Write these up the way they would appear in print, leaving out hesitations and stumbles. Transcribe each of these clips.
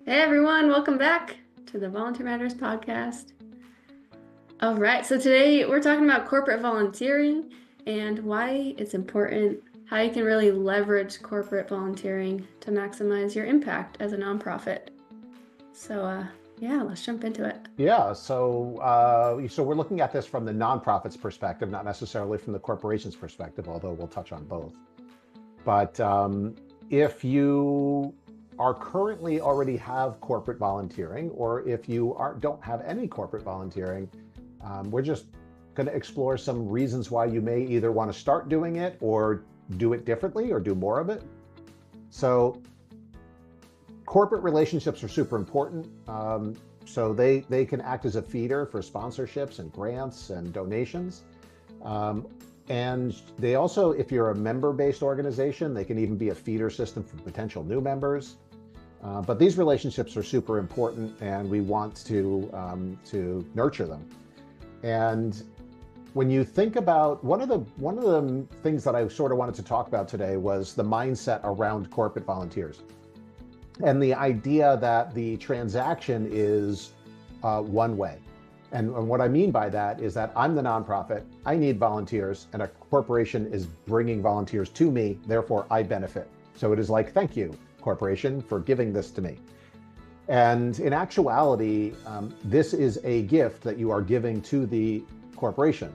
Hey everyone, welcome back to the Volunteer Matters podcast. All right, so today we're talking about corporate volunteering and why it's important, how you can really leverage corporate volunteering to maximize your impact as a nonprofit. So, let's jump into it. So we're looking at this from the nonprofit's perspective, not necessarily from the corporation's perspective, although we'll touch on both. But if you are currently already have corporate volunteering, or if you don't have any corporate volunteering, we're just going to explore some reasons why you may either want to start doing it or do it differently or do more of it. So corporate relationships are super important. So they can act as a feeder for sponsorships and grants and donations. And they also, if you're a member-based organization, they can even be a feeder system for potential new members. But these relationships are super important, and we want to nurture them. And when you think about one of the things that I sort of wanted to talk about today was the mindset around corporate volunteers, and the idea that the transaction is one way. And what I mean by that is that I'm the nonprofit, I need volunteers, and a corporation is bringing volunteers to me, therefore I benefit. So it is like, thank you, corporation, for giving this to me. And in actuality, this is a gift that you are giving to the corporation.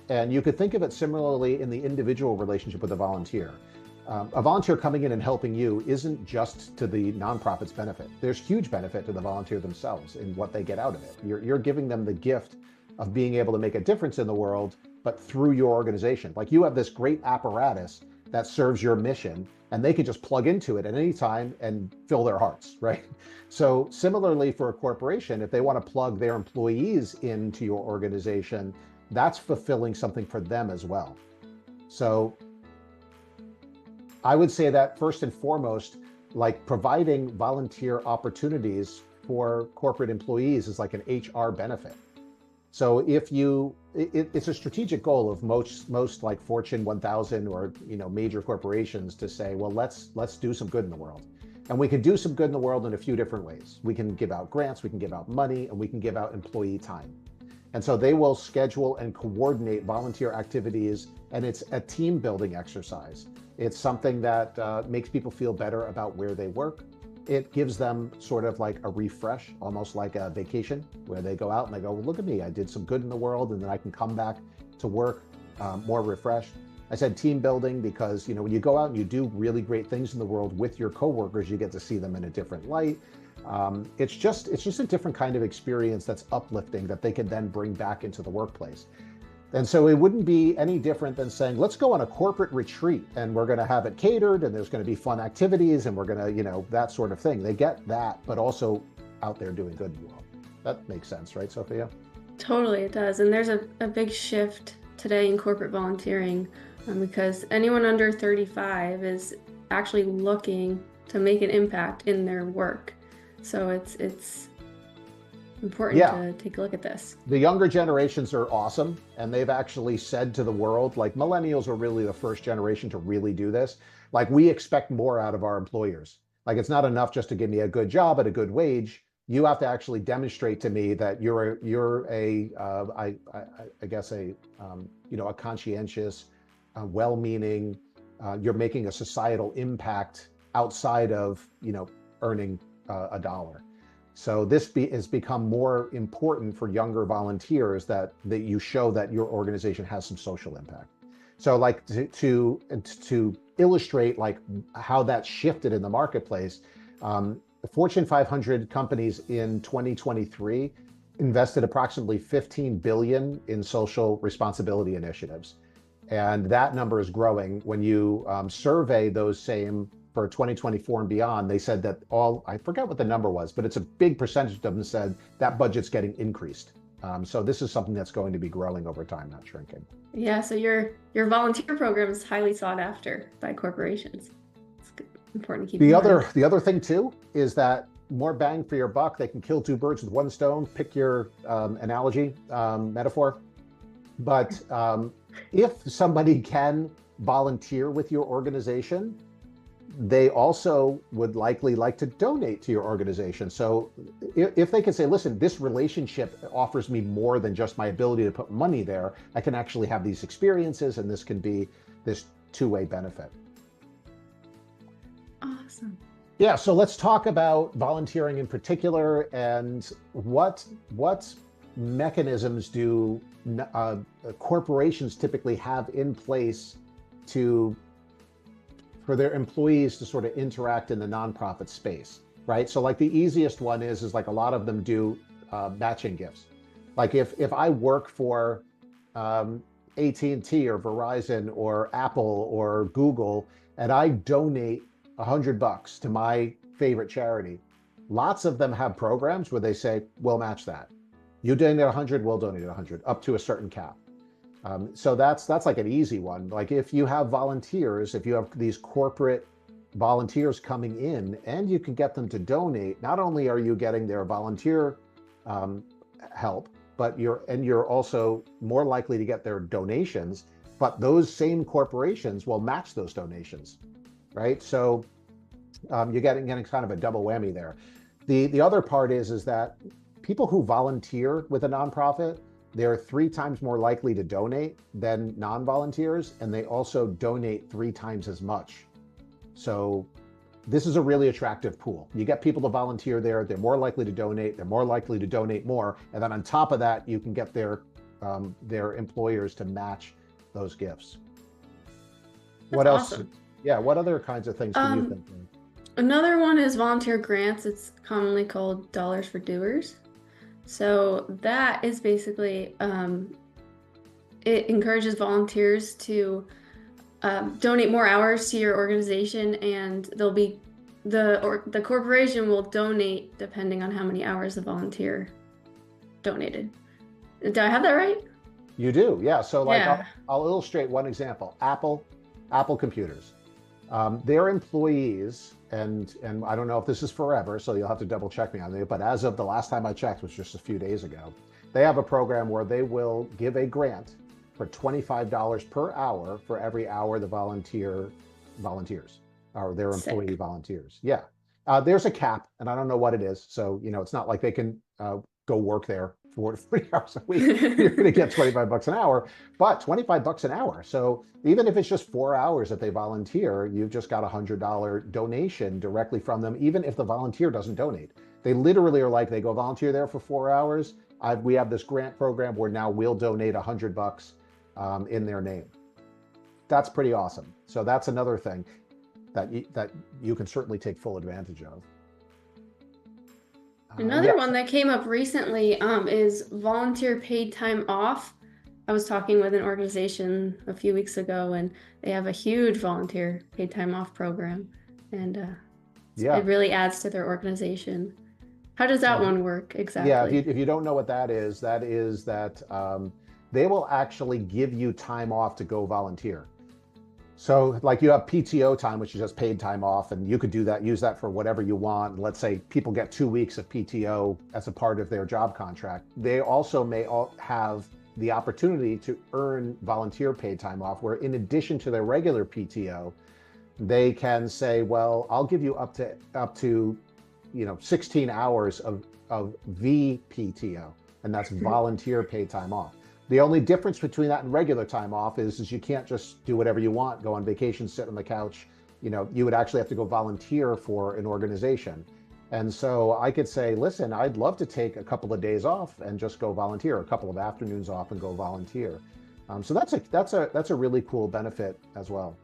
And you could think of it similarly in the individual relationship with a volunteer. A volunteer coming in and helping you isn't just to the nonprofit's benefit. There's huge benefit to the volunteer themselves in what they get out of it. You're giving them the gift of being able to make a difference in the world, but through your organization. Like, you have this great apparatus that serves your mission, and they can just plug into it at any time and fill their hearts, right? So similarly for a corporation, if they want to plug their employees into your organization, that's fulfilling something for them as well. So I would say that first and foremost, like, providing volunteer opportunities for corporate employees is like an HR benefit. So if it's a strategic goal of most like Fortune 1000 or major corporations to say, well, let's do some good in the world. And we can do some good in the world in a few different ways. We can give out grants, we can give out money, and we can give out employee time. And so they will schedule and coordinate volunteer activities, and it's a team building exercise. It's something that makes people feel better about where they work. It gives them sort of like a refresh, almost like a vacation, where they go out and they go, well, look at me, I did some good in the world, and then I can come back to work more refreshed. I said team building because, when you go out and you do really great things in the world with your coworkers, you get to see them in a different light. It's just a different kind of experience that's uplifting that they can then bring back into the workplace. And so it wouldn't be any different than saying, let's go on a corporate retreat and we're going to have it catered and there's going to be fun activities and we're going to, that sort of thing. They get that, but also out there doing good in the world. That makes sense, right, Sophia? Totally, it does. And there's a big shift today in corporate volunteering because anyone under 35 is actually looking to make an impact in their work. So it's important to take a look at this. The younger generations are awesome, and they've actually said to the world, like, millennials are really the first generation to really do this. Like, we expect more out of our employers. Like, it's not enough just to give me a good job at a good wage. You have to actually demonstrate to me that you're a conscientious, well-meaning, you're making a societal impact outside of earning a dollar. So this has become more important for younger volunteers that you show that your organization has some social impact. So, like, to illustrate like how that shifted in the marketplace, the Fortune 500 companies in 2023 invested approximately 15 billion in social responsibility initiatives, and that number is growing. When you survey those same for 2024 and beyond, they said that I forget what the number was, but it's a big percentage of them said that budget's getting increased. So this is something that's going to be growing over time, not shrinking. Yeah, so your volunteer program is highly sought after by corporations. It's important to keep in mind. The other thing too is that more bang for your buck. They can kill two birds with one stone. Pick your analogy, metaphor. But if somebody can volunteer with your organization, they also would likely like to donate to your organization. So if they can say, listen, this relationship offers me more than just my ability to put money there, I can actually have these experiences, and this can be this two-way benefit. Awesome. Yeah, so let's talk about volunteering in particular, and what mechanisms do corporations typically have in place to for their employees to sort of interact in the nonprofit space, right? So like the easiest one is like a lot of them do matching gifts. Like if I work for AT&T or Verizon or Apple or Google, and I donate $100 to my favorite charity, lots of them have programs where they say, we'll match that. You donate 100, we'll donate 100, up to a certain cap. So that's like an easy one. Like if you have volunteers, if you have these corporate volunteers coming in and you can get them to donate, not only are you getting their volunteer help, but you're also more likely to get their donations, but those same corporations will match those donations, right? So you're getting kind of a double whammy there. The other part is that people who volunteer with a nonprofit, they're 3 times more likely to donate than non-volunteers, and they also donate 3 times as much. So this is a really attractive pool. You get people to volunteer there, they're more likely to donate, they're more likely to donate more, and then on top of that, you can get their employers to match those gifts. What else? Awesome. Yeah, what other kinds of things can you think of? Another one is volunteer grants. It's commonly called Dollars for Doers. So that is basically, it encourages volunteers to donate more hours to your organization, and the corporation will donate depending on how many hours the volunteer donated. Did I have that right? You do, yeah. So like Yeah. I'll illustrate one example. Apple computers. Their employees, and I don't know if this is forever, so you'll have to double check me on it, but as of the last time I checked, which was just a few days ago, they have a program where they will give a grant for $25 per hour for every hour the volunteers, or their employee Sick. volunteers. Yeah. There's a cap, and I don't know what it is. So, it's not like they can go work there for 40 hours a week. You're going to get $25 an hour, but $25 an hour. So even if it's just 4 hours that they volunteer, you've just got $100 donation directly from them, even if the volunteer doesn't donate. They literally are like, they go volunteer there for 4 hours. We have this grant program where now we'll donate $100 in their name. That's pretty awesome. So that's another thing that you can certainly take full advantage of. Another one that came up recently is volunteer paid time off. I was talking with an organization a few weeks ago, and they have a huge volunteer paid time off program, and it really adds to their organization. How does that one work exactly? Yeah, if you don't know what that is that they will actually give you time off to go volunteer. So like you have PTO time, which is just paid time off, and you could use that for whatever you want. Let's say people get 2 weeks of PTO as a part of their job contract. They also may have the opportunity to earn volunteer paid time off, where in addition to their regular PTO, they can say, well, I'll give you up to 16 hours of VPTO, and that's volunteer paid time off. The only difference between that and regular time off is you can't just do whatever you want, go on vacation, sit on the couch. You would actually have to go volunteer for an organization. And so I could say, listen, I'd love to take a couple of days off and just go volunteer, a couple of afternoons off and go volunteer. So that's a really cool benefit as well.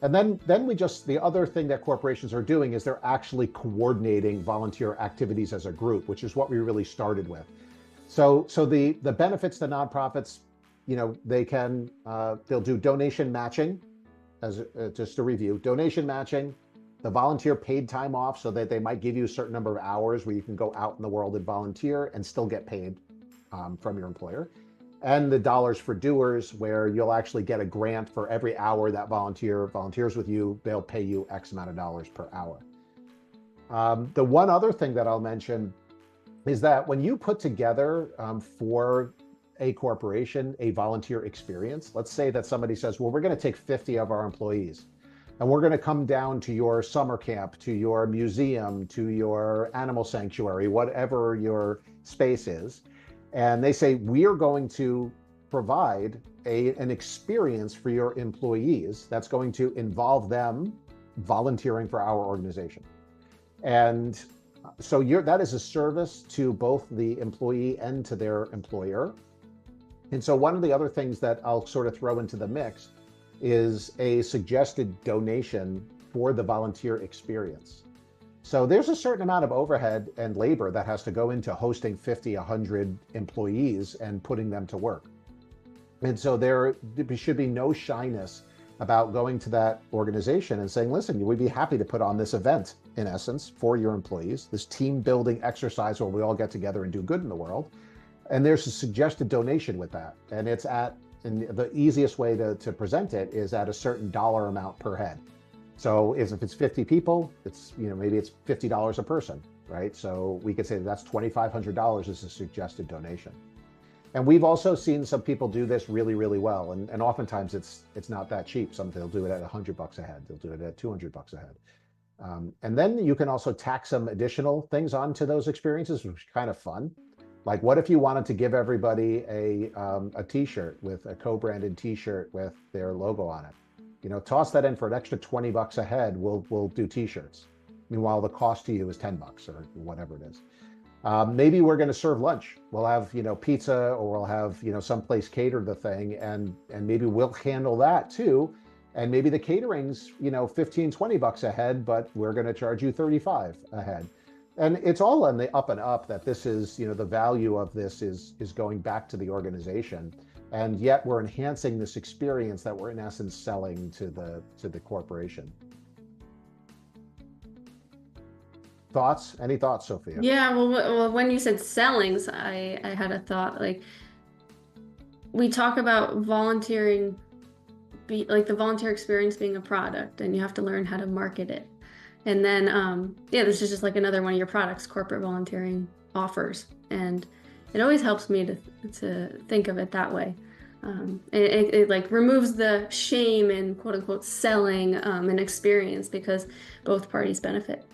And then the other thing that corporations are doing is they're actually coordinating volunteer activities as a group, which is what we really started with. So the benefits to nonprofits, they'll do donation matching, as just to review, donation matching, the volunteer paid time off, so that they might give you a certain number of hours where you can go out in the world and volunteer and still get paid from your employer. And the Dollars for Doers, where you'll actually get a grant for every hour that volunteer volunteers with you. They'll pay you X amount of dollars per hour. The one other thing that I'll mention is that when you put together for a corporation a volunteer experience, let's say that somebody says, well, we're going to take 50 of our employees and we're going to come down to your summer camp, to your museum, to your animal sanctuary, whatever your space is. And they say, we are going to provide an experience for your employees that's going to involve them volunteering for our organization. And so that is a service to both the employee and to their employer. And so one of the other things that I'll sort of throw into the mix is a suggested donation for the volunteer experience. So there's a certain amount of overhead and labor that has to go into hosting 50, 100 employees and putting them to work. And so there should be no shyness about going to that organization and saying, listen, we'd be happy to put on this event, in essence, for your employees, this team building exercise where we all get together and do good in the world. And there's a suggested donation with that. And it's and the easiest way to present it is at a certain dollar amount per head. So if it's 50 people, it's, maybe it's $50 a person, right? So we could say that's $2,500 as a suggested donation. And we've also seen some people do this really, really well. And oftentimes it's not that cheap. Some they'll do it at $100 a head. They'll do it at $200 a head. And then you can also tack some additional things onto those experiences, which is kind of fun. Like, what if you wanted to give everybody a T-shirt with a co-branded T-shirt with their logo on it? Toss that in for an extra $20 a head. We'll do T-shirts. Meanwhile, the cost to you is $10 or whatever it is. Maybe we're going to serve lunch. We'll have pizza, or we'll have someplace cater the thing, and maybe we'll handle that too. And maybe the catering's $15-20 a head, but we're going to charge you $35 a head. And it's all on the up and up that this is, the value of this is going back to the organization. And yet we're enhancing this experience that we're in essence selling to the corporation. Thoughts? Any thoughts, Sophia? Yeah, well, when you said sellings, I had a thought. Like, we talk about volunteering, like the volunteer experience being a product, and you have to learn how to market it. And then, this is just like another one of your products, corporate volunteering offers. And it always helps me to think of it that way. It like removes the shame in quote unquote selling an experience, because both parties benefit.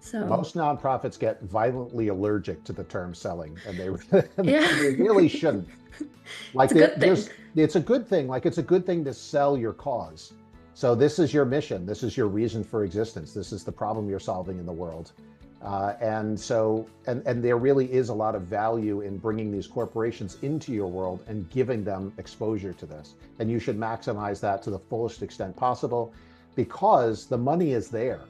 So most nonprofits get violently allergic to the term selling, and they really shouldn't. Like, it's a good thing. Like, it's a good thing to sell your cause. So this is your mission. This is your reason for existence. This is the problem you're solving in the world. And there really is a lot of value in bringing these corporations into your world and giving them exposure to this. And you should maximize that to the fullest extent possible, because the money is there.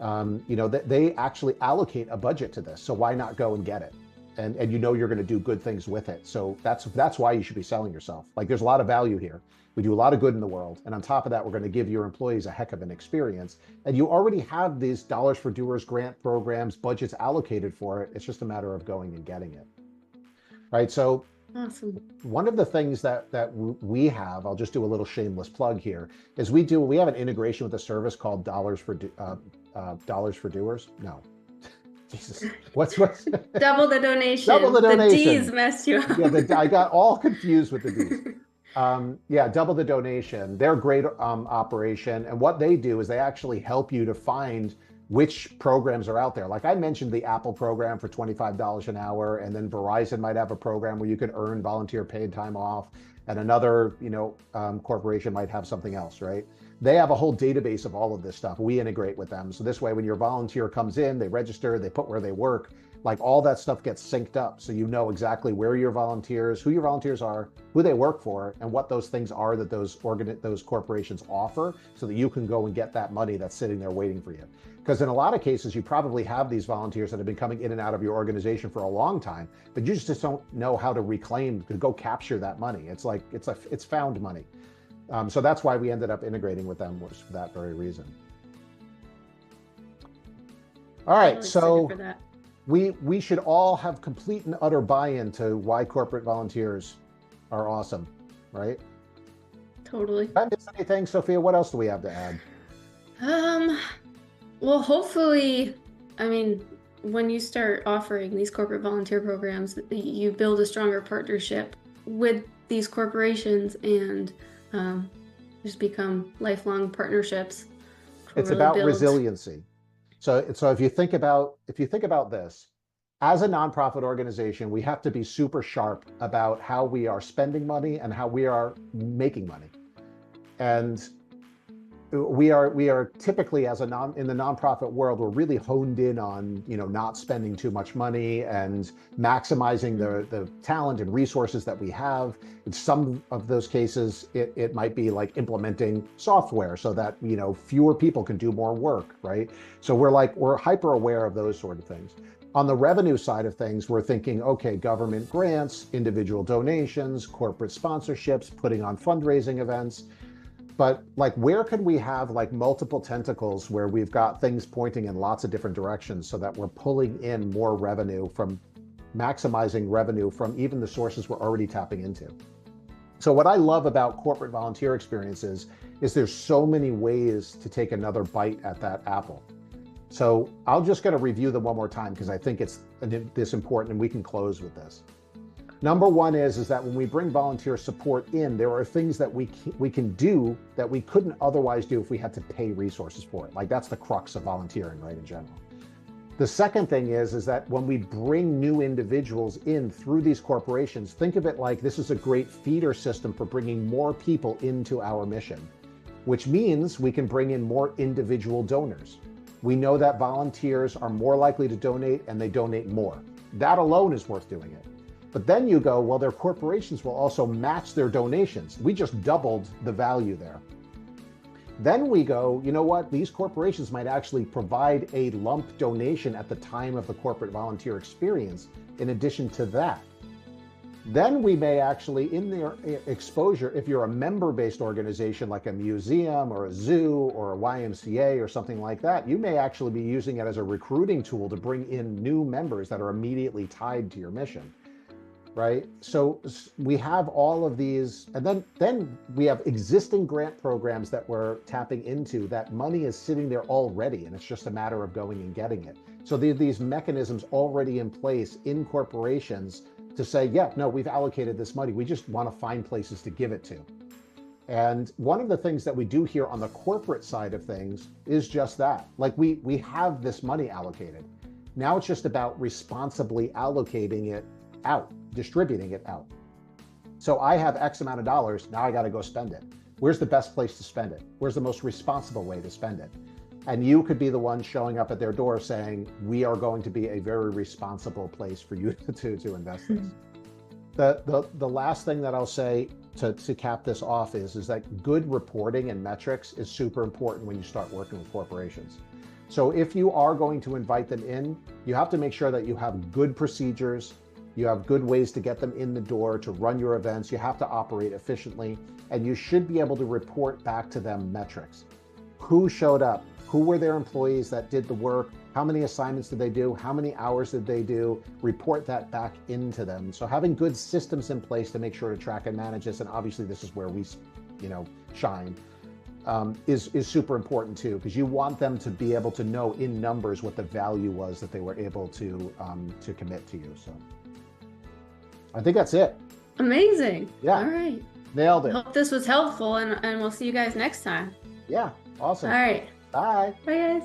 They actually allocate a budget to this. So why not go and get it? And you're going to do good things with it. So that's why you should be selling yourself. Like, there's a lot of value here. We do a lot of good in the world. And on top of that, we're going to give your employees a heck of an experience. And you already have these Dollars for Doers grant programs, budgets allocated for it. It's just a matter of going and getting it. Right. So awesome. One of the things that we have, I'll just do a little shameless plug here, is we have an integration with a service called Dollars for Doers. No. Jesus, what's double the donation? Double the donation. The D's messed you up. Yeah, I got all confused with the D's. Double the donation. They're a great operation, and what they do is they actually help you to find which programs are out there. Like I mentioned, the Apple program for $25 an hour, and then Verizon might have a program where you can earn volunteer paid time off, and another corporation might have something else, right? They have a whole database of all of this stuff. We integrate with them. So this way, when your volunteer comes in, they register, they put where they work, like all that stuff gets synced up. So you know exactly where your volunteers, who your volunteers are, who they work for, and what those things are that those corporations offer, so that you can go and get that money that's sitting there waiting for you. Because in a lot of cases, you probably have these volunteers that have been coming in and out of your organization for a long time, but you just don't know how to reclaim, to go capture that money. It's found money. So that's why we ended up integrating with them, was for that very reason. All right, so we should all have complete and utter buy-in to why corporate volunteers are awesome, right? Totally. Did I miss anything, Sophia? What else do we have to add? Well, hopefully, when you start offering these corporate volunteer programs, you build a stronger partnership with these corporations and just become lifelong partnerships, which will It's really about build. resiliency. So if you think about this, as a nonprofit organization, we have to be super sharp about how we are spending money and how we are making money. And we are typically, as a non in the nonprofit world, we're really honed in on, not spending too much money and maximizing the talent and resources that we have. In some of those cases, it might be like implementing software so that, fewer people can do more work, right? So we're hyper aware of those sort of things. On the revenue side of things, we're thinking, okay, government grants, individual donations, corporate sponsorships, putting on fundraising events. But like, where could we have like multiple tentacles where we've got things pointing in lots of different directions so that we're pulling in more revenue from maximizing revenue from even the sources we're already tapping into? So what I love about corporate volunteer experiences is there's so many ways to take another bite at that apple. So I'm just going to review them one more time because I think it's this important, and we can close with this. Number one is that when we bring volunteer support in, there are things that we can do that we couldn't otherwise do if we had to pay resources for it. Like, that's the crux of volunteering, right, in general. The second thing is that when we bring new individuals in through these corporations, think of it like this is a great feeder system for bringing more people into our mission, which means we can bring in more individual donors. We know that volunteers are more likely to donate, and they donate more. That alone is worth doing it. But then you go, well, their corporations will also match their donations. We just doubled the value there. Then we go, you know what? These corporations might actually provide a lump donation at the time of the corporate volunteer experience in addition to that. Then we may actually, in their exposure, if you're a member-based organization like a museum or a zoo or a YMCA or something like that, you may actually be using it as a recruiting tool to bring in new members that are immediately tied to your mission. Right? So we have all of these, and then we have existing grant programs that we're tapping into. That money is sitting there already, and it's just a matter of going and getting it. So there are these mechanisms already in place in corporations to say, yeah, no, we've allocated this money. We just want to find places to give it to. And one of the things that we do here on the corporate side of things is just that. Like, we have this money allocated. Now it's just about responsibly allocating it out, distributing it out. So I have X amount of dollars, now I got to go spend it. Where's the best place to spend it? Where's the most responsible way to spend it? And you could be the one showing up at their door saying, we are going to be a very responsible place for you to invest this. The last thing that I'll say to cap this off is that good reporting and metrics is super important when you start working with corporations. So if you are going to invite them in, you have to make sure that you have good procedures. You have good ways to get them in the door, to run your events. You have to operate efficiently, and you should be able to report back to them metrics. Who showed up? Who were their employees that did the work? How many assignments did they do? How many hours did they do? Report that back into them. So having good systems in place to make sure to track and manage this, and obviously this is where we, shine, is super important too, because you want them to be able to know in numbers what the value was that they were able to commit to you. So I think that's it. Amazing. Yeah. All right. Nailed it. Hope this was helpful, and we'll see you guys next time. Yeah. Awesome. All right. Bye. Bye, guys.